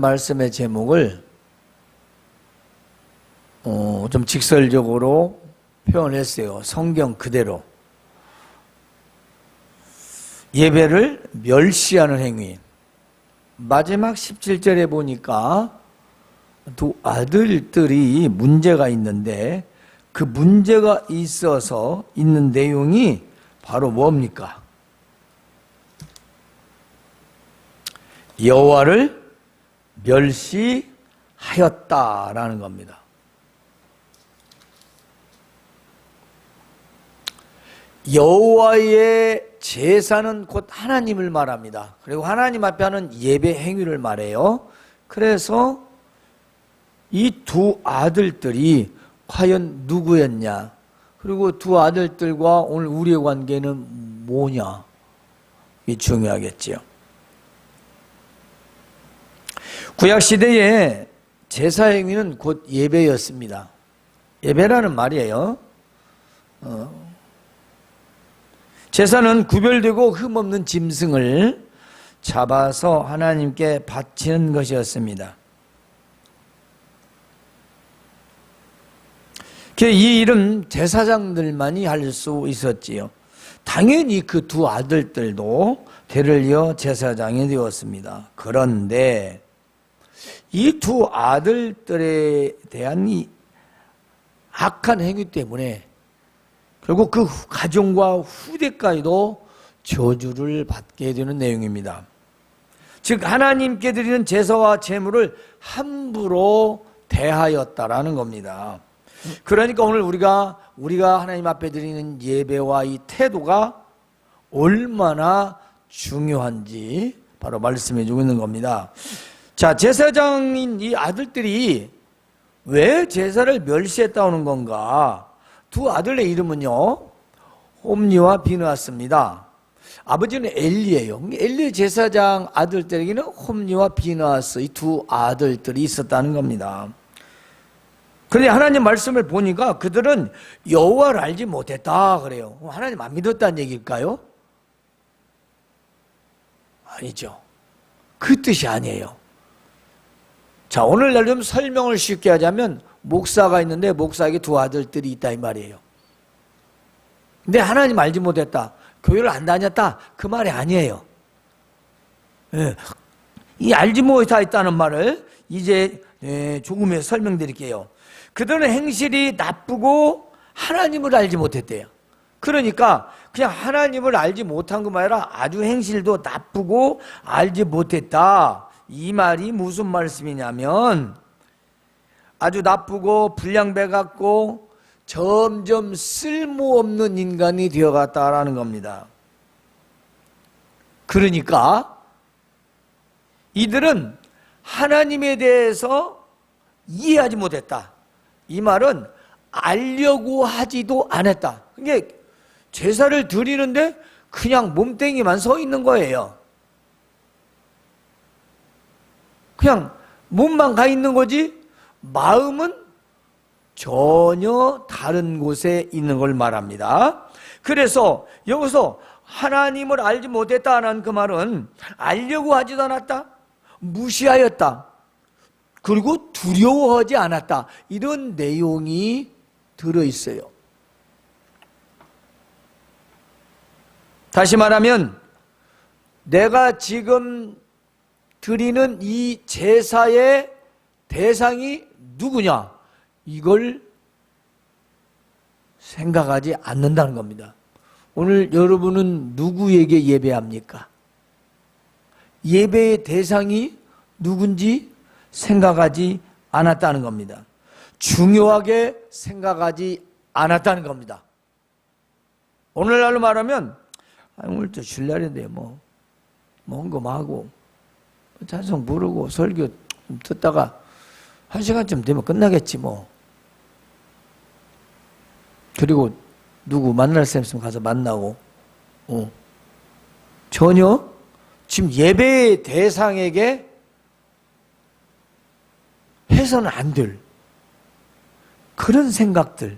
말씀의 제목을 좀 직설적으로 표현했어요. 성경 그대로. 예배를 멸시하는 행위. 마지막 17절에 보니까 두 아들들이 문제가 있는데 그 문제가 있어서 있는 내용이 바로 뭡니까? 여호와를 멸시하였다라는 겁니다. 여호와의 제사는 곧 하나님을 말합니다. 그리고 하나님 앞에 하는 예배 행위를 말해요. 그래서 이 두 아들들이 과연 누구였냐? 그리고 두 아들들과 오늘 우리의 관계는 뭐냐? 이게 중요하겠지요. 구약시대에 제사 행위는 곧 예배였습니다. 예배라는 말이에요. 제사는 구별되고 흠없는 짐승을 잡아서 하나님께 바치는 것이었습니다. 이 일은 제사장들만이 할 수 있었지요. 당연히 그 두 아들들도 대를 이어 제사장이 되었습니다. 그런데 이 두 아들들에 대한 이 악한 행위 때문에 결국 그 가정과 후대까지도 저주를 받게 되는 내용입니다. 즉 하나님께 드리는 제사와 제물을 함부로 대하였다라는 겁니다. 그러니까 오늘 우리가 하나님 앞에 드리는 예배와 이 태도가 얼마나 중요한지 바로 말씀해 주고 있는 겁니다. 자, 제사장인 이 아들들이 왜 제사를 멸시했다는 건가? 두 아들의 이름은요, 홈니와 비느하스입니다. 아버지는 엘리예요. 엘리 제사장 아들들에게는 홈니와 비느하스 이 두 아들들이 있었다는 겁니다. 그런데 하나님 말씀을 보니까 그들은 여호와를 알지 못했다 그래요. 하나님 안 믿었다는 얘기일까요? 아니죠. 그 뜻이 아니에요. 자, 오늘날 좀 설명을 쉽게 하자면 목사가 있는데 목사에게 두 아들들이 있다 이 말이에요. 근데 하나님 알지 못했다, 교회를 안 다녔다, 그 말이 아니에요. 이 알지 못했다는 말을 이제 조금 설명드릴게요. 그들은 행실이 나쁘고 하나님을 알지 못했대요. 그러니까 그냥 하나님을 알지 못한 것만 아니라 아주 행실도 나쁘고 알지 못했다. 이 말이 무슨 말씀이냐면 아주 나쁘고 불량배 같고 점점 쓸모없는 인간이 되어갔다라는 겁니다. 그러니까 이들은 하나님에 대해서 이해하지 못했다. 이 말은 알려고 하지도 않았다. 그게 제사를 드리는데 그냥 몸뚱이만 서 있는 거예요. 그냥 몸만 가 있는 거지 마음은 전혀 다른 곳에 있는 걸 말합니다. 그래서 여기서 하나님을 알지 못했다는 그 말은 알려고 하지도 않았다, 무시하였다, 그리고 두려워하지 않았다, 이런 내용이 들어있어요. 다시 말하면 내가 지금 드리는 이 제사의 대상이 누구냐, 이걸 생각하지 않는다는 겁니다. 오늘 여러분은 누구에게 예배합니까? 예배의 대상이 누군지 생각하지 않았다는 겁니다. 중요하게 생각하지 않았다는 겁니다. 오늘날로 말하면 오늘 또 주일날인데 뭐 헌금하고 찬송 부르고 설교 좀 듣다가 1시간쯤 되면 끝나겠지 뭐. 그리고 누구 만날 사람 있으면 가서 만나고. 전혀 지금 예배의 대상에게 해서는 안 될 그런 생각들.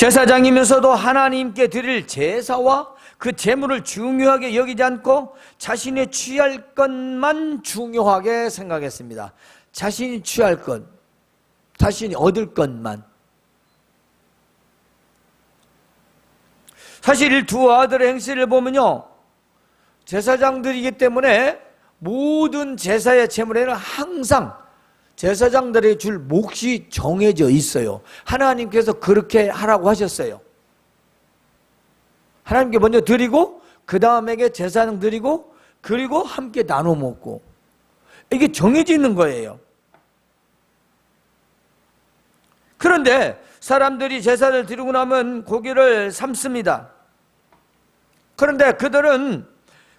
제사장이면서도 하나님께 드릴 제사와 그 제물을 중요하게 여기지 않고 자신이 취할 것만 중요하게 생각했습니다. 자신이 취할 것, 자신이 얻을 것만. 사실 이 두 아들의 행실을 보면요, 제사장들이기 때문에 모든 제사의 제물에는 항상 제사장들이 줄 몫이 정해져 있어요. 하나님께서 그렇게 하라고 하셨어요. 하나님께 먼저 드리고 그 다음에 제사장 드리고 그리고 함께 나눠 먹고, 이게 정해져 있는 거예요. 그런데 사람들이 제사를 드리고 나면 고기를 삶습니다. 그런데 그들은,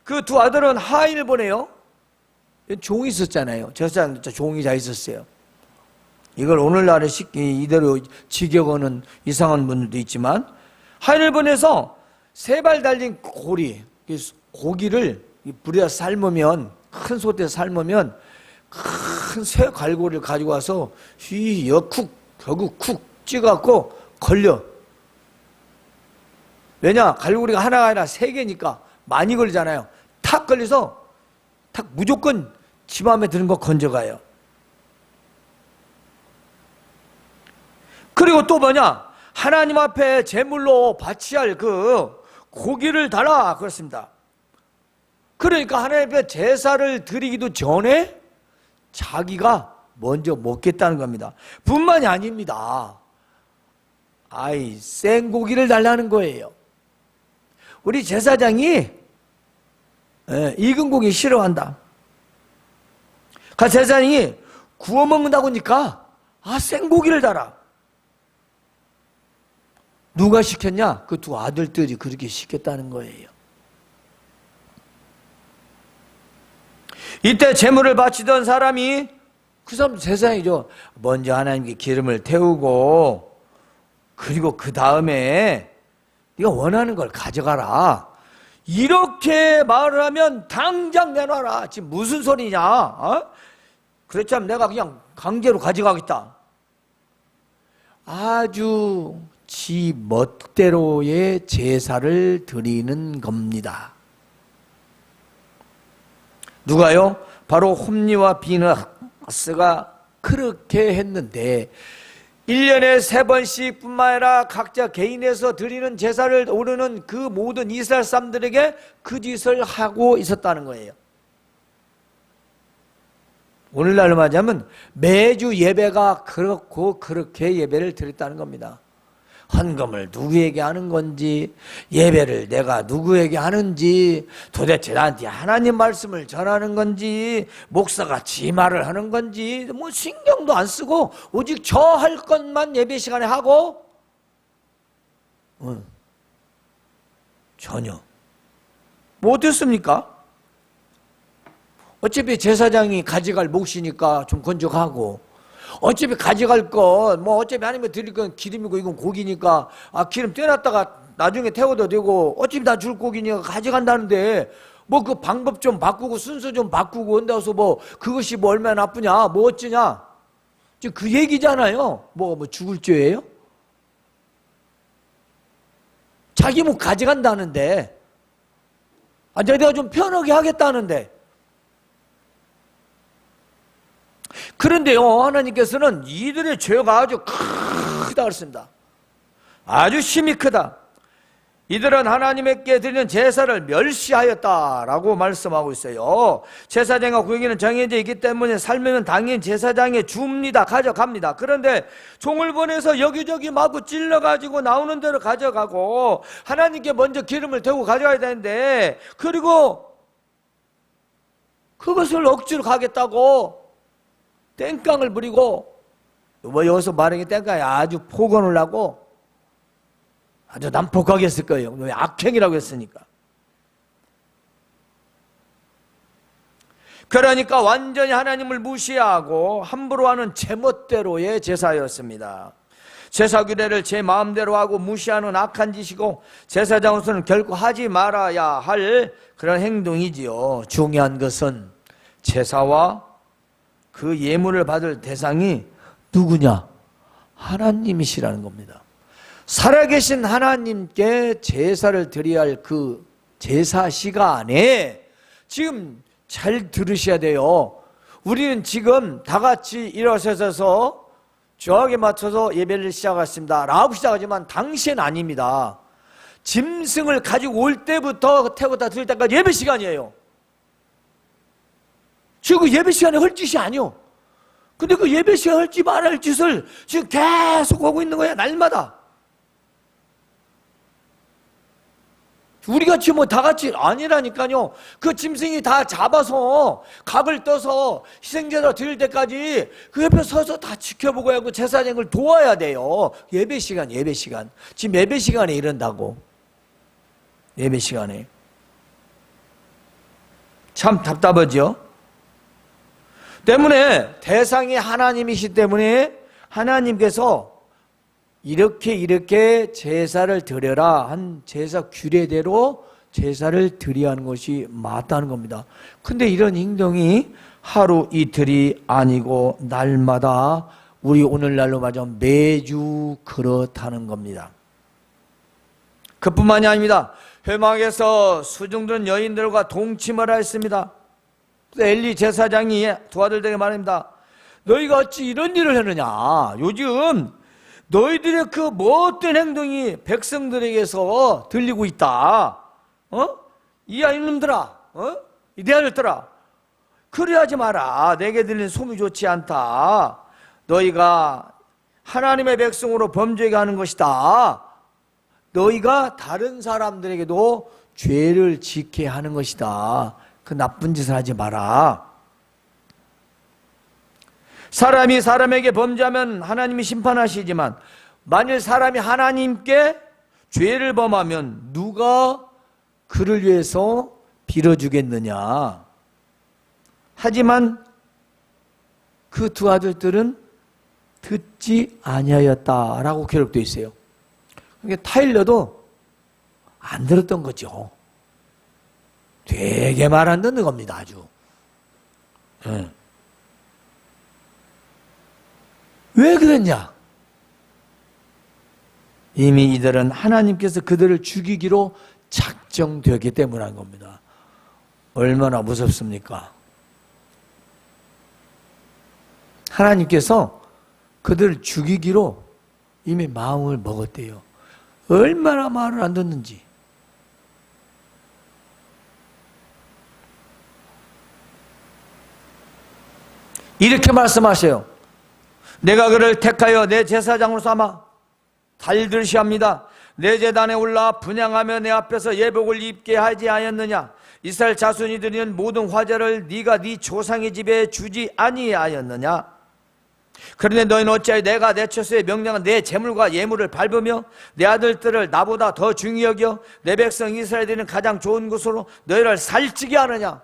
그 두 아들은 하인을 보내요. 종이 있었잖아요. 제사장 종이 다 있었어요. 이걸 오늘날에 이대로 직역하는 이상한 분들도 있지만, 하인을 보내서 세 발 달린 고기를 불에다 삶으면, 큰 솥에 삶으면 큰 쇠 갈고리를 가지고 와서 쿡 찍어갖고 걸려. 왜냐? 갈고리가 하나가 아니라 세 개니까 많이 걸리잖아요. 탁 걸려서 탁 무조건 집 안에 드는 거 건져가요. 그리고 또 뭐냐? 하나님 앞에 제물로 바치할 그 고기를 달아 그렇습니다. 그러니까 하나님 앞에 제사를 드리기도 전에 자기가 먼저 먹겠다는 겁니다. 뿐만이 아닙니다. 생고기를 달라는 거예요. 우리 제사장이 익은 고기 싫어한다. 그 제사장이 구워 먹는다고 하니까 생고기를 달아. 누가 시켰냐? 그 두 아들들이 그렇게 시켰다는 거예요. 이때 제물을 바치던 사람이, 그 사람 제사장이죠. 먼저 하나님께 기름을 태우고 그리고 그 다음에 네가 원하는 걸 가져가라, 이렇게 말을 하면 당장 내놔라. 지금 무슨 소리냐? 그렇다면 내가 그냥 강제로 가져가겠다. 아주 지 멋대로의 제사를 드리는 겁니다. 누가요? 바로 홈리와 비느하스가 그렇게 했는데, 1년에 3번씩 뿐만 아니라 각자 개인에서 드리는 제사를 오르는 그 모든 이스라엘 사람들에게 그 짓을 하고 있었다는 거예요. 오늘날로 말하자면 매주 예배가 그렇게 예배를 드렸다는 겁니다. 헌금을 누구에게 하는 건지, 예배를 내가 누구에게 하는지, 도대체 나한테 하나님 말씀을 전하는 건지, 목사가 지 말을 하는 건지 뭐 신경도 안 쓰고 오직 저 할 것만 예배 시간에 하고, 전혀 뭐 어땠습니까? 어차피 제사장이 가져갈 몫이니까 좀 건져가고, 어차피 가져갈 것, 어차피 하나님께 드릴 건 기름이고 이건 고기니까 기름 떼놨다가 나중에 태워도 되고, 어차피 다 줄 고기니까 가져간다는데 그 방법 좀 바꾸고 순서 좀 바꾸고 한다고 해서 그것이 얼마나 나쁘냐, 어쩌냐, 지금 그 얘기잖아요. 죽을 죄예요? 자기 가져간다는데, 내가 좀 편하게 하겠다는데. 그런데요, 하나님께서는 이들의 죄가 아주 크다 그랬습니다. 아주 심히 크다. 이들은 하나님께 드리는 제사를 멸시하였다라고 말씀하고 있어요. 제사장과 구역에는 정해져 있기 때문에 삶으면 당연히 제사장에 줍니다. 가져갑니다. 그런데 종을 보내서 여기저기 마구 찔러가지고 나오는 대로 가져가고, 하나님께 먼저 기름을 태우고 가져가야 되는데, 그리고 그것을 억지로 가겠다고 땡깡을 부리고, 여기서 말하는 게 땡깡이 아주 폭언을 하고 아주 난폭하게 했을 거예요. 악행이라고 했으니까. 그러니까 완전히 하나님을 무시하고 함부로 하는 제멋대로의 제사였습니다. 제사 규례를 제 마음대로 하고 무시하는 악한 짓이고, 제사장으로서는 결코 하지 말아야 할 그런 행동이지요. 중요한 것은 제사와 그 예물을 받을 대상이 누구냐? 하나님이시라는 겁니다. 살아계신 하나님께 제사를 드려야 할 그 제사 시간에 지금 잘 들으셔야 돼요. 우리는 지금 다 같이 일어서서 정확에 맞춰서 예배를 시작했습니다 라고 시작하지만 당시엔 아닙니다. 짐승을 가지고 올 때부터 태우다 드릴 때까지 예배 시간이에요. 지금 예배 시간에 할 짓이 아니요. 근데 그 예배 시간에 할지 말할 짓을 지금 계속 하고 있는 거야, 날마다. 우리가 지금 뭐 다 같이 아니라니까요. 그 짐승이 다 잡아서 각을 떠서 희생제사 드릴 때까지 그 옆에 서서 다 지켜보고 하고 제사장을 도와야 돼요. 예배 시간. 지금 예배 시간에 이런다고. 예배 시간에. 참 답답하죠. 때문에 대상이 하나님이시기 때문에 하나님께서 이렇게 제사를 드려라 한 제사 규례대로 제사를 드려야 하는 것이 맞다는 겁니다. 근데 이런 행동이 하루 이틀이 아니고 날마다 우리 오늘날로 말하자면 매주 그렇다는 겁니다. 그뿐만이 아닙니다. 회막에서 수중든 여인들과 동침을 하였습니다. 엘리 제사장이 두 아들에게 말합니다. 너희가 어찌 이런 일을 하느냐. 요즘 너희들의 그 못된 행동이 백성들에게서 들리고 있다. 이 아이놈들아, 내 아들들아, 그리 하지 마라. 내게 들리는 소문이 좋지 않다. 너희가 하나님의 백성으로 범죄하게 하는 것이다. 너희가 다른 사람들에게도 죄를 짓게 하는 것이다. 그 나쁜 짓을 하지 마라. 사람이 사람에게 범죄하면 하나님이 심판하시지만 만일 사람이 하나님께 죄를 범하면 누가 그를 위해서 빌어주겠느냐. 하지만 그 두 아들들은 듣지 아니하였다라고 기록되어 있어요. 그러니까 타일러도 안 들었던 거죠. 되게 말 안 듣는 겁니다. 아주. 왜 그랬냐? 이미 이들은 하나님께서 그들을 죽이기로 작정되었기 때문인 겁니다. 얼마나 무섭습니까? 하나님께서 그들을 죽이기로 이미 마음을 먹었대요. 얼마나 말을 안 듣는지. 이렇게 말씀하세요. 내가 그를 택하여 내 제사장으로 삼아 잘 들으시옵니다. 내 제단에 올라 분향하며 내 앞에서 예복을 입게 하지 아니었느냐. 이스라엘 자손이 드리는 모든 화제를 네가 네 조상의 집에 주지 아니하였느냐. 그런데 너희는 어찌하여 내가 내쳐서의 명령한 내 재물과 예물을 밟으며 내 아들들을 나보다 더 중히 여겨 내 백성 이스라엘들은 가장 좋은 곳으로 너희를 살찌게 하느냐.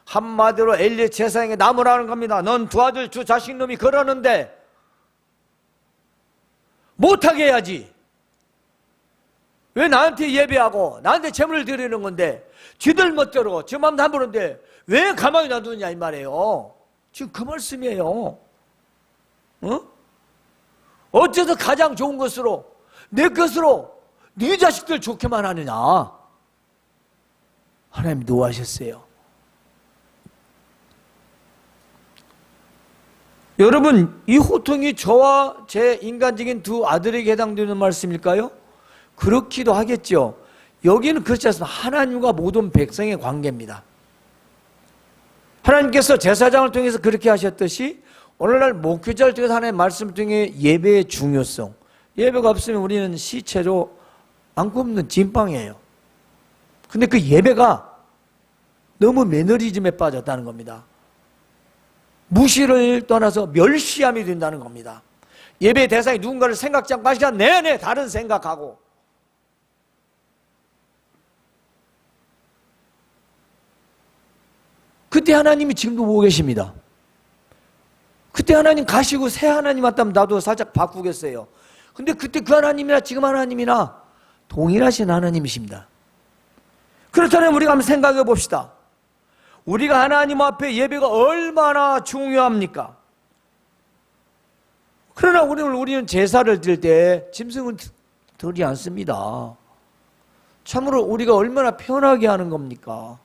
한마디로 엘리 제사장의 나무라는 겁니다. 넌 두 아들 두 자식놈이 그러는데 못하게 해야지. 왜 나한테 예배하고 나한테 재물을 드리는 건데 지들 멋대로 지 마음대로 안 부르는데 왜 가만히 놔두느냐 이 말이에요. 지금 그 말씀이에요. 어째서 가장 좋은 것으로 내 것으로 네 자식들 좋게만 하느냐. 하나님 노하셨어요. 여러분, 이 호통이 저와 제 인간적인 두 아들에게 해당되는 말씀일까요? 그렇기도 하겠죠. 여기는 그렇지 않습니다. 하나님과 모든 백성의 관계입니다. 하나님께서 제사장을 통해서 그렇게 하셨듯이 오늘날 목회자를 통해서 하나님의 말씀을 통해 예배의 중요성. 예배가 없으면 우리는 시체로 안 굽는 진빵이에요. 근데 그 예배가 너무 매너리즘에 빠졌다는 겁니다. 무시를 떠나서 멸시함이 된다는 겁니다. 예배의 대상이 누군가를 생각지 않고 하시간 내내 다른 생각하고. 그때 하나님이 지금도 보고 계십니다. 그때 하나님 가시고 새 하나님 왔다면 나도 살짝 바꾸겠어요. 근데 그때 그 하나님이나 지금 하나님이나 동일하신 하나님이십니다. 그렇다면 우리가 한번 생각해 봅시다. 우리가 하나님 앞에 예배가 얼마나 중요합니까? 그러나 우리는 제사를 드릴 때 짐승은 들지 않습니다. 참으로 우리가 얼마나 편하게 하는 겁니까?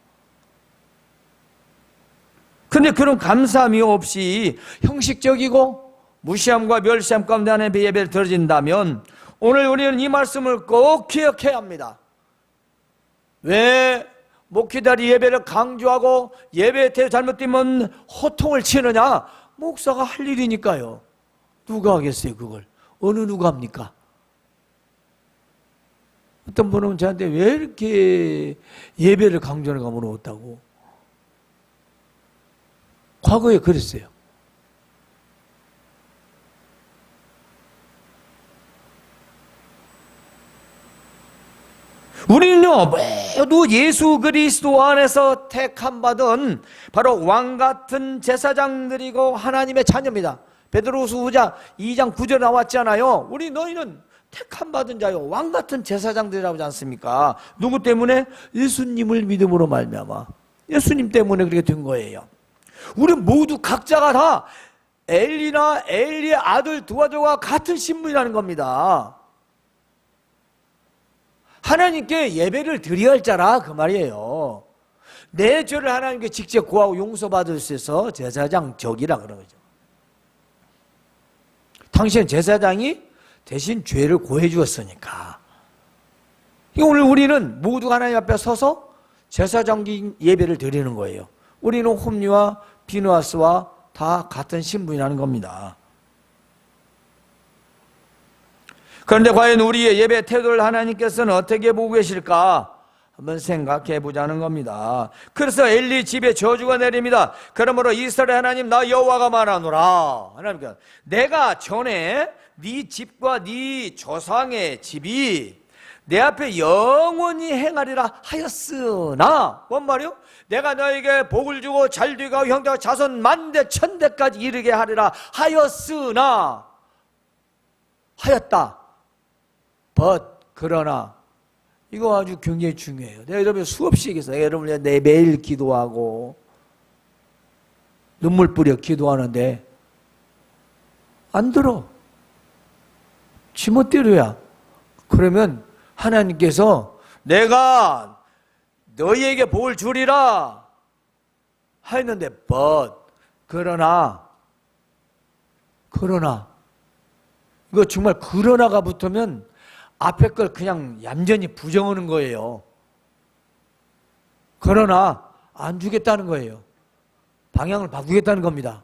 근데 그런 감사함이 없이 형식적이고 무시함과 멸시함 가운데 하나님의 예배를 드려진다면 오늘 우리는 이 말씀을 꼭 기억해야 합니다. 왜 목회자리 예배를 강조하고 예배의 태도 잘못되면 호통을 치느냐? 목사가 할 일이니까요. 누가 하겠어요 그걸? 어느 누가 합니까? 어떤 분은 저한테 왜 이렇게 예배를 강조하는가 물어봤다고. 과거에 그랬어요. 우리는요 모두 예수 그리스도 안에서 택함받은 바로 왕같은 제사장들이고 하나님의 자녀입니다. 베드로후서 2장 9절에 나왔잖아요. 우리 너희는 택함받은 자요 왕같은 제사장들이라고 하지 않습니까? 누구 때문에? 예수님을 믿음으로 말미암아. 예수님 때문에 그렇게 된 거예요. 우리 모두 각자가 다 엘리나 엘리의 아들 두 아들과 같은 신분이라는 겁니다. 하나님께 예배를 드려야 할 자라 그 말이에요. 내 죄를 하나님께 직접 구하고 용서받을 수 있어서 제사장적이라 그런 거죠. 당시엔 제사장이 대신 죄를 고해 주었으니까. 오늘 우리는 모두 하나님 앞에 서서 제사장적인 예배를 드리는 거예요. 우리는 홈리와 비누아스와 다 같은 신분이라는 겁니다. 그런데 과연 우리의 예배 태도를 하나님께서는 어떻게 보고 계실까? 한번 생각해 보자는 겁니다. 그래서 엘리 집에 저주가 내립니다. 그러므로 이스라엘 하나님 나 여호와가 말하노라. 하나님께서 내가 전에 네 집과 네 조상의 집이 내 앞에 영원히 행하리라 하였으나 뭔 말이요? 내가 너에게 복을 주고 잘되게 하고 형제와 자손 만대 천대까지 이르게 하리라 하였으나 하였다. 그러나 이거 아주 굉장히 중요해요. 내가 여러분 수없이 얘기했어요. 여러분 내 매일 기도하고 눈물 뿌려 기도하는데 안 들어. 지멋대로야. 그러면 하나님께서 내가 너희에게 복을 주리라 하였는데 그러나 이거 정말 그러나가 붙으면 앞에 걸 그냥 얌전히 부정하는 거예요. 그러나 안 주겠다는 거예요. 방향을 바꾸겠다는 겁니다.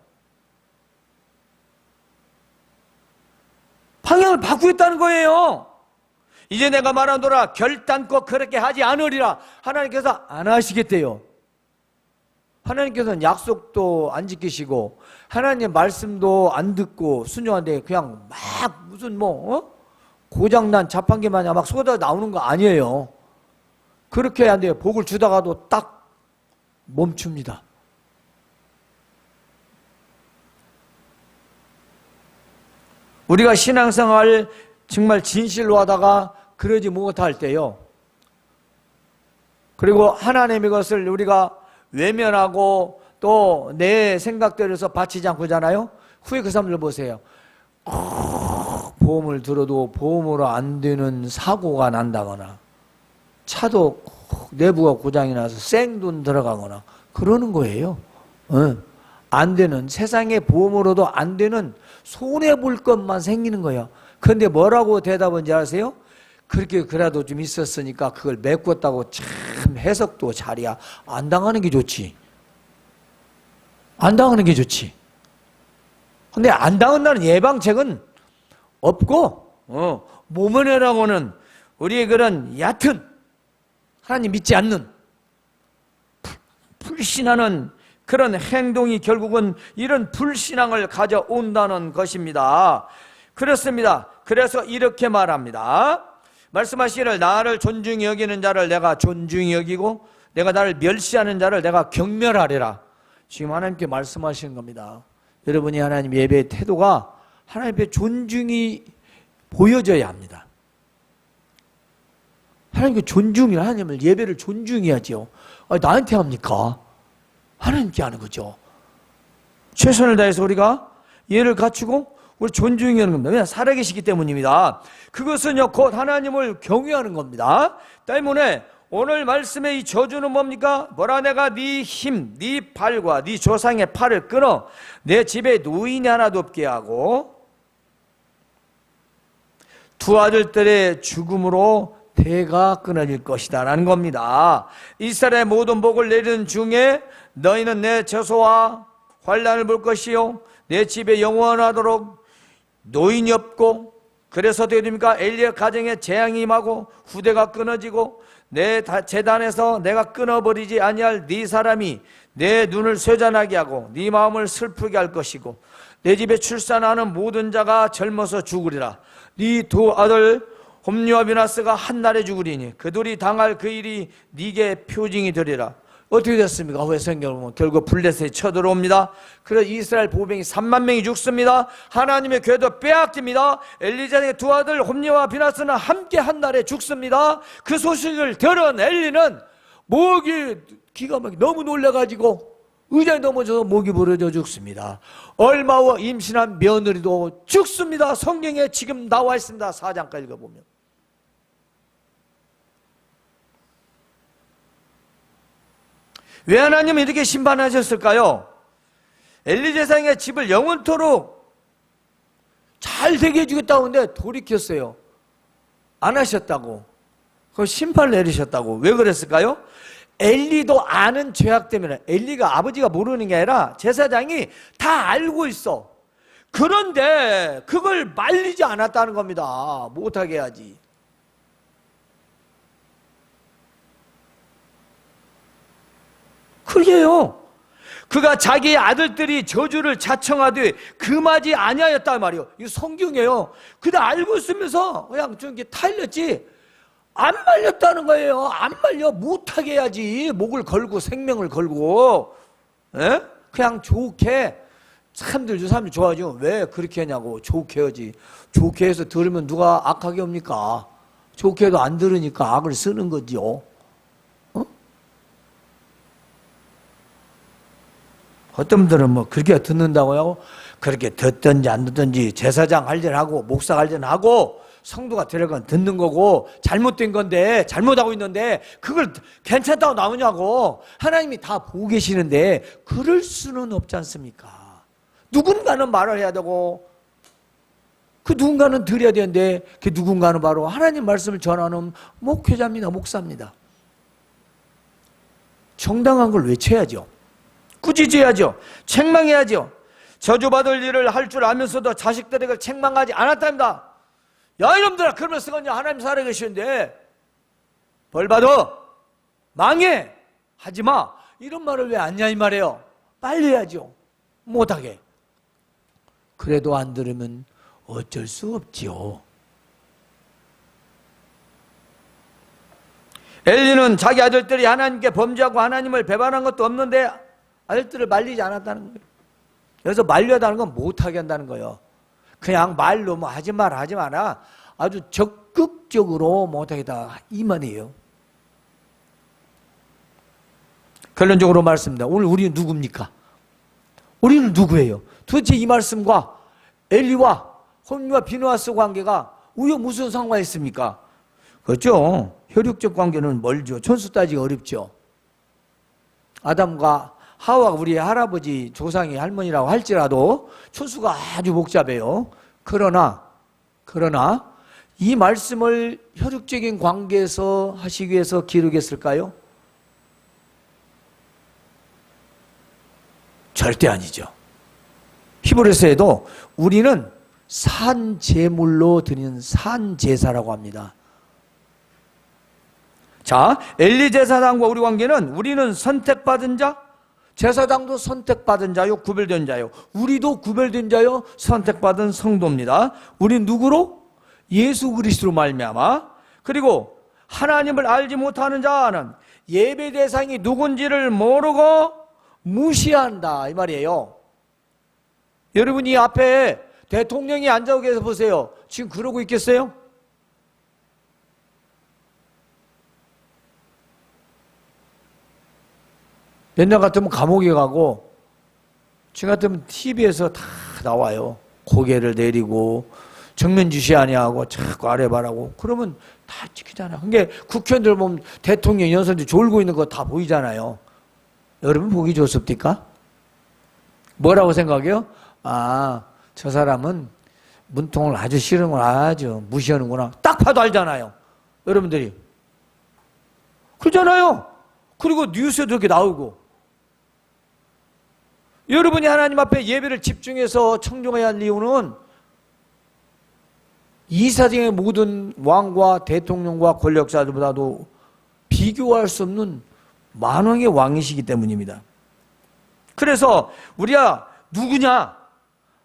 방향을 바꾸겠다는 거예요. 이제 내가 말하노라 결단코 그렇게 하지 않으리라. 하나님께서 안 하시겠대요. 하나님께서는 약속도 안 지키시고 하나님의 말씀도 안 듣고 순종하는데 그냥 막 무슨 고장난 자판기 마냥 막 쏟아 나오는 거 아니에요. 그렇게 해야 안 돼요. 복을 주다가도 딱 멈춥니다. 우리가 신앙생활 정말 진실로 하다가 그러지 못할 때요. 그리고 하나님의 것을 우리가 외면하고 또 내 생각대로서 바치지 않고 하잖아요. 후에 그 사람들 보세요. 보험을 들어도 보험으로 안 되는 사고가 난다거나 차도 내부가 고장이 나서 생돈 들어가거나 그러는 거예요. 안 되는 세상에 보험으로도 안 되는 손해볼 것만 생기는 거예요. 그런데 뭐라고 대답한지 아세요? 그렇게 그래도 좀 있었으니까 그걸 메꿨다고 참 해석도 잘이야. 안 당하는 게 좋지. 안 당하는 게 좋지. 근데 안 당한다는 예방책은 없고 모면회라고는 우리의 그런 얕은 하나님 믿지 않는 불신하는 그런 행동이 결국은 이런 불신앙을 가져온다는 것입니다. 그렇습니다. 그래서 이렇게 말합니다. 말씀하시기를 나를 존중히 여기는 자를 내가 존중히 여기고 내가 나를 멸시하는 자를 내가 경멸하리라. 지금 하나님께 말씀하시는 겁니다. 여러분이 하나님 예배의 태도가 하나님의 존중이 보여져야 합니다. 하나님께 존중이 하나님을 예배를 존중해야죠. 나한테 합니까? 하나님께 하는 거죠. 최선을 다해서 우리가 예를 갖추고 우리 존중하는 겁니다. 왜냐? 살아계시기 때문입니다. 그것은요, 곧 하나님을 경외하는 겁니다. 때문에 오늘 말씀의 이 저주는 뭡니까? 뭐라, 내가 네 힘, 네 팔과 네 조상의 팔을 끊어 내 집에 노인이 하나도 없게 하고 두 아들들의 죽음으로 대가 끊어질 것이다 라는 겁니다. 이스라엘의 모든 복을 내리는 중에 너희는 내 저소와 환난을 볼 것이요 내 집에 영원하도록 노인이 없고, 그래서 어떻게 됩니까? 엘리의 가정에 재앙이 임하고 후대가 끊어지고 내 재단에서 내가 끊어버리지 아니할 네 사람이 내 눈을 쇠잔하게 하고 네 마음을 슬프게 할 것이고 내 집에 출산하는 모든 자가 젊어서 죽으리라. 네 두 아들 홈리와 비나스가 한날에 죽으리니 그들이 당할 그 일이 네게 표징이 되리라. 어떻게 됐습니까? 후에 성경을 보면 결국 블레셋이 쳐들어옵니다. 그래서 이스라엘 보병이 3만 명이 죽습니다. 하나님의 궤도 빼앗깁니다. 엘리자의 두 아들 홈리와 비나스는 함께 한날에 죽습니다. 그 소식을 들은 엘리는 목이 기가 막히게 너무 놀라가지고 의자에 넘어져서 목이 부러져 죽습니다. 얼마 후 임신한 며느리도 죽습니다. 성경에 지금 나와 있습니다. 4장까지 읽어보면. 왜 하나님은 이렇게 심판하셨을까요? 엘리 제사장의 집을 영원토록 잘 되게 해주겠다고 하는데 돌이켰어요. 안 하셨다고. 그 심판을 내리셨다고. 왜 그랬을까요? 엘리도 아는 죄악 때문에. 엘리가 아버지가 모르는 게 아니라 제사장이 다 알고 있어. 그런데 그걸 말리지 않았다는 겁니다. 못하게 해야지. 그게요. 그가 자기의 아들들이 저주를 자청하되 금하지 아니하였단 말이에요. 이거 성경이에요. 그다 알고 있으면서 그냥 좀 이렇게 타일렸지 안 말렸다는 거예요. 안 말려. 못하게 해야지. 목을 걸고 생명을 걸고. 에? 그냥 좋게. 사람들 좋아하죠. 왜 그렇게 하냐고. 좋게 하지. 좋게 해서 들으면 누가 악하게 합니까? 좋게 해도 안 들으니까 악을 쓰는 거지요. 어떤 분들은 뭐 그렇게 듣는다고 하고, 그렇게 듣든지 안 듣든지 제사장 할 일 하고 목사 할 일 하고 성도가 들어간 듣는 거고, 잘못된 건데 잘못하고 있는데 그걸 괜찮다고 나오냐고. 하나님이 다 보고 계시는데 그럴 수는 없지 않습니까? 누군가는 말을 해야 되고 그 누군가는 들어야 되는데 그 누군가는 바로 하나님 말씀을 전하는 목회자입니다. 목사입니다. 정당한 걸 외쳐야죠. 꾸짖어야죠. 책망해야죠. 저주받을 일을 할 줄 알면서도 자식들에게 책망하지 않았답니다. 야 이놈들아, 그러면서 그냥 하나님 살아계시는데 벌 받아, 망해, 하지마, 이런 말을 왜 안 냐 이 말이에요. 빨리 해야죠. 못하게. 그래도 안 들으면 어쩔 수 없지요. 엘리는 자기 아들들이 하나님께 범죄하고 하나님을 배반한 것도 없는데 아들들을 말리지 않았다는 거예요. 그래서 말려다는 건 못하게 한다는 거예요. 그냥 말로 뭐 하지 마라 하지 마라 아주 적극적으로 못하게다 이 말이에요. 결론적으로 말씀입니다. 오늘 우리는 누굽니까? 우리는 누구예요? 도대체 이 말씀과 엘리와 홈리와 비느하스 관계가 우리가 무슨 상관이 있습니까? 그렇죠. 혈육적 관계는 멀죠. 천수 따지기 어렵죠. 아담과 하와가 우리 할아버지 조상의 할머니라고 할지라도 천수가 아주 복잡해요. 그러나 이 말씀을 혈육적인 관계에서 하시기 위해서 기록했을까요? 절대 아니죠. 히브리서에도 우리는 산 제물로 드리는 산 제사라고 합니다. 자, 엘리 제사장과 우리 관계는 우리는 선택받은 자, 제사장도 선택받은 자요, 구별된 자요. 우리도 구별된 자요, 선택받은 성도입니다. 우린 누구로? 예수 그리스도로 말미암아. 그리고 하나님을 알지 못하는 자는 예배 대상이 누군지를 모르고 무시한다 이 말이에요. 여러분 이 앞에 대통령이 앉아서 계셔 보세요. 지금 그러고 있겠어요? 옛날 같으면 감옥에 가고 지금 같으면 TV에서 다 나와요. 고개를 내리고 정면 주시 아니하고 자꾸 아래 바라고 그러면 다 찍히잖아요. 그러니까 국회의원들 보면 대통령 연설도 졸고 있는 거 다 보이잖아요. 여러분 보기 좋습니까? 뭐라고 생각해요? 아, 저 사람은 문통을 아주 싫은 걸 아주 무시하는구나. 딱 봐도 알잖아요. 여러분들이. 그러잖아요. 그리고 뉴스에도 이렇게 나오고. 여러분이 하나님 앞에 예배를 집중해서 청중해야 할 이유는 이 세상의 모든 왕과 대통령과 권력자들보다도 비교할 수 없는 만왕의 왕이시기 때문입니다. 그래서 우리가 누구냐?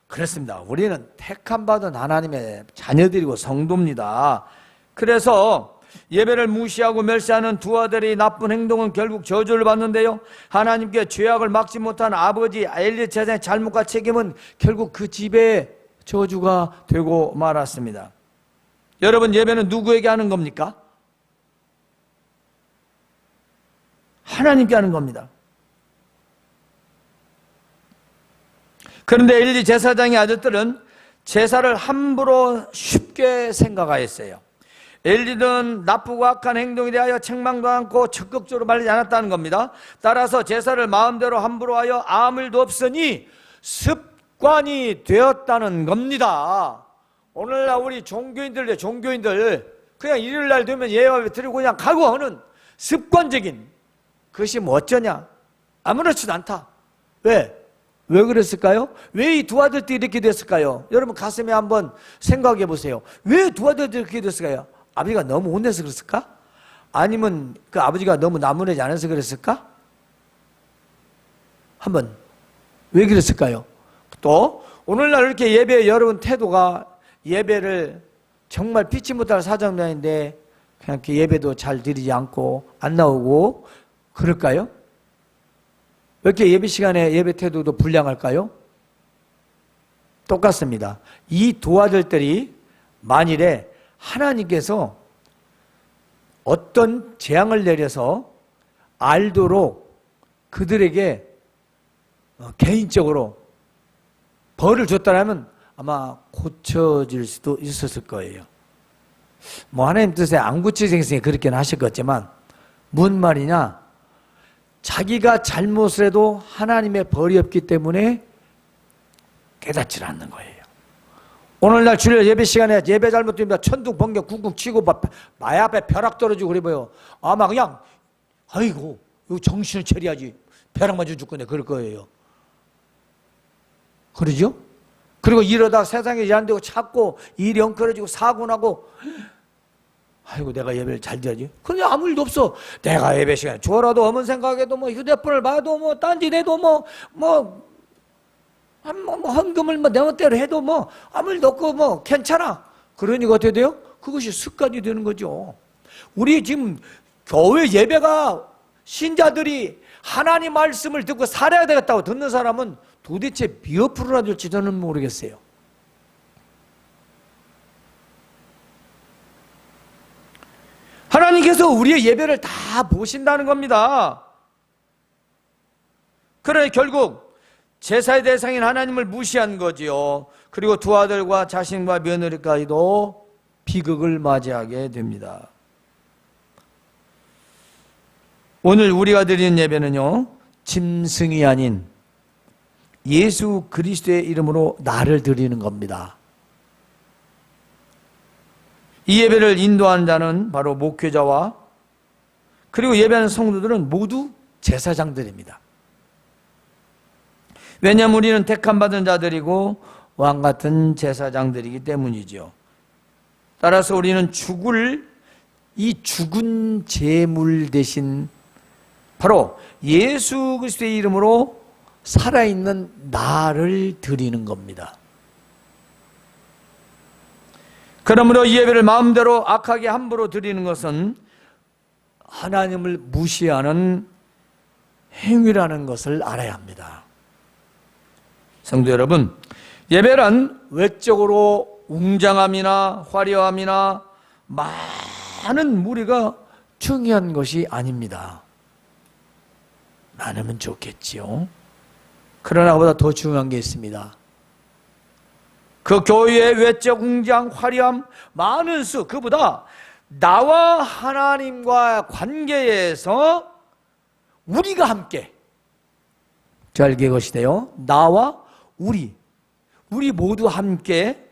그렇습니다. 우리는 택함받은 하나님의 자녀들이고 성도입니다. 그래서 예배를 무시하고 멸시하는 두 아들의 나쁜 행동은 결국 저주를 받는데요. 하나님께 죄악을 막지 못한 아버지 엘리 제사장의 잘못과 책임은 결국 그 집의 저주가 되고 말았습니다. 여러분, 예배는 누구에게 하는 겁니까? 하나님께 하는 겁니다. 그런데 엘리 제사장의 아들들은 제사를 함부로 쉽게 생각하였어요. 엘리는 나쁘고 악한 행동에 대하여 책망도 않고 적극적으로 말리지 않았다는 겁니다. 따라서 제사를 마음대로 함부로 하여 아무 일도 없으니 습관이 되었다는 겁니다. 오늘날 우리 종교인들 그냥 일요일날 되면 예배 드리고 그냥 가고 하는 습관적인 그것이 뭐 어쩌냐? 아무렇지도 않다. 왜 그랬을까요? 왜 이 두 아들들이 이렇게 됐을까요? 여러분 가슴에 한번 생각해 보세요. 왜 두 아들들이 이렇게 됐을까요? 아버지가 너무 혼내서 그랬을까? 아니면 그 아버지가 너무 나무라지 않아서 그랬을까? 한번 왜 그랬을까요? 또 오늘날 이렇게 예배 여러분 태도가 예배를 정말 피치 못할 사정자인데 그냥 이렇게 예배도 잘 드리지 않고 안 나오고 그럴까요? 왜 이렇게 예배 시간에 예배 태도도 불량할까요? 똑같습니다. 이 두 아들들이 만일에 하나님께서 어떤 재앙을 내려서 알도록 그들에게 개인적으로 벌을 줬다면 아마 고쳐질 수도 있었을 거예요. 뭐 하나님 뜻에 안 고치생생히 그렇게는 하셨겠지만 무슨 말이냐? 자기가 잘못을 해도 하나님의 벌이 없기 때문에 깨닫지 않는 거예요. 오늘날 주일 예배 시간에 예배 잘못되면 천둥 번개 쿵쿵 치고 마야 앞에 벼락 떨어지고 그래 보여. 아마 그냥 아이고 이거 정신을 차려야지 벼락 맞아 죽겠네 그럴 거예요. 그러죠? 그리고 이러다 세상에 일 안 되고 찾고 일이 엉클어지고 사고 나고 아이고 내가 예배를 잘 드려야지. 근데 아무 일도 없어. 내가 예배 시간에 좋아라도 어머니 생각해도 뭐 휴대폰을 봐도 뭐 딴짓해도 뭐 헌금을 내 멋대로 해도 뭐 아무 일도 없고 뭐 괜찮아. 그러니까 어떻게 돼요? 그것이 습관이 되는 거죠. 우리 지금 교회 예배가 신자들이 하나님 말씀을 듣고 살아야 되겠다고 듣는 사람은 도대체 몇 프로나 될지 저는 모르겠어요. 하나님께서 우리의 예배를 다 보신다는 겁니다. 그러니 결국 제사의 대상인 하나님을 무시한 거지요. 그리고 두 아들과 자신과 며느리까지도 비극을 맞이하게 됩니다. 오늘 우리가 드리는 예배는요, 짐승이 아닌 예수 그리스도의 이름으로 나를 드리는 겁니다. 이 예배를 인도하는 자는 바로 목회자와 그리고 예배하는 성도들은 모두 제사장들입니다. 왜냐하면 우리는 택함받은 자들이고 왕같은 제사장들이기 때문이죠. 따라서 우리는 이 죽은 제물 대신 바로 예수 그리스도의 이름으로 살아있는 나를 드리는 겁니다. 그러므로 이 예배를 마음대로 악하게 함부로 드리는 것은 하나님을 무시하는 행위라는 것을 알아야 합니다. 성도 여러분, 예배란 외적으로 웅장함이나 화려함이나 많은 무리가 중요한 것이 아닙니다. 많으면 좋겠지요. 그러나 그보다 더 중요한 게 있습니다. 그 교회의 외적 웅장 화려함 많은 수, 그보다 나와 하나님과 관계에서 우리가 함께, 잘 기억하시대요. 나와 우리 모두 함께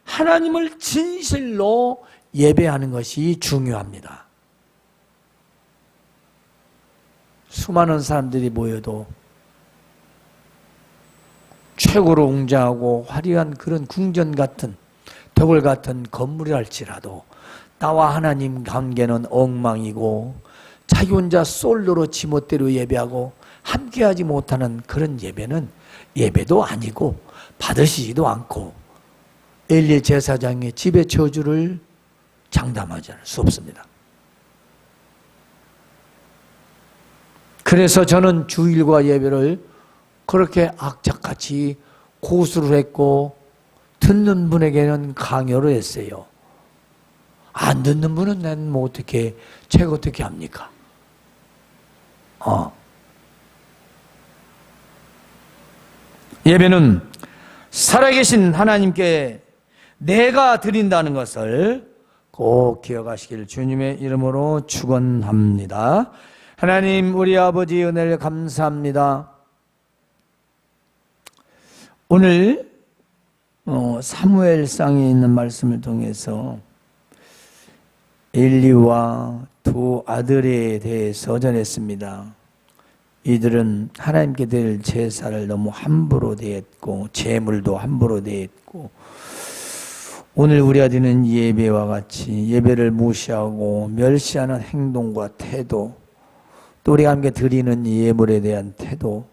하나님을 진실로 예배하는 것이 중요합니다. 수많은 사람들이 모여도 최고로 웅장하고 화려한 그런 궁전 같은 덕을 같은 건물이랄지라도 나와 하나님 관계는 엉망이고 자기 혼자 솔로로 지멋대로 예배하고 함께하지 못하는 그런 예배는 예배도 아니고 받으시지도 않고 엘리 제사장의 집의 저주를 장담하지 않을 수 없습니다. 그래서 저는 주일과 예배를 그렇게 악착같이 고수를 했고 듣는 분에게는 강요를 했어요. 안 듣는 분은 난 뭐 어떻게 제가 어떻게 합니까? 예배는 살아계신 하나님께 내가 드린다는 것을 꼭 기억하시길 주님의 이름으로 축원합니다. 하나님 우리 아버지 은혜를 감사합니다. 오늘 사무엘상에 있는 말씀을 통해서 엘리와 두 아들에 대해서 전했습니다. 이들은 하나님께 드릴 제사를 너무 함부로 대했고 제물도 함부로 대했고 오늘 우리가 드리는 예배와 같이 예배를 무시하고 멸시하는 행동과 태도, 또 우리가 함께 드리는 예물에 대한 태도,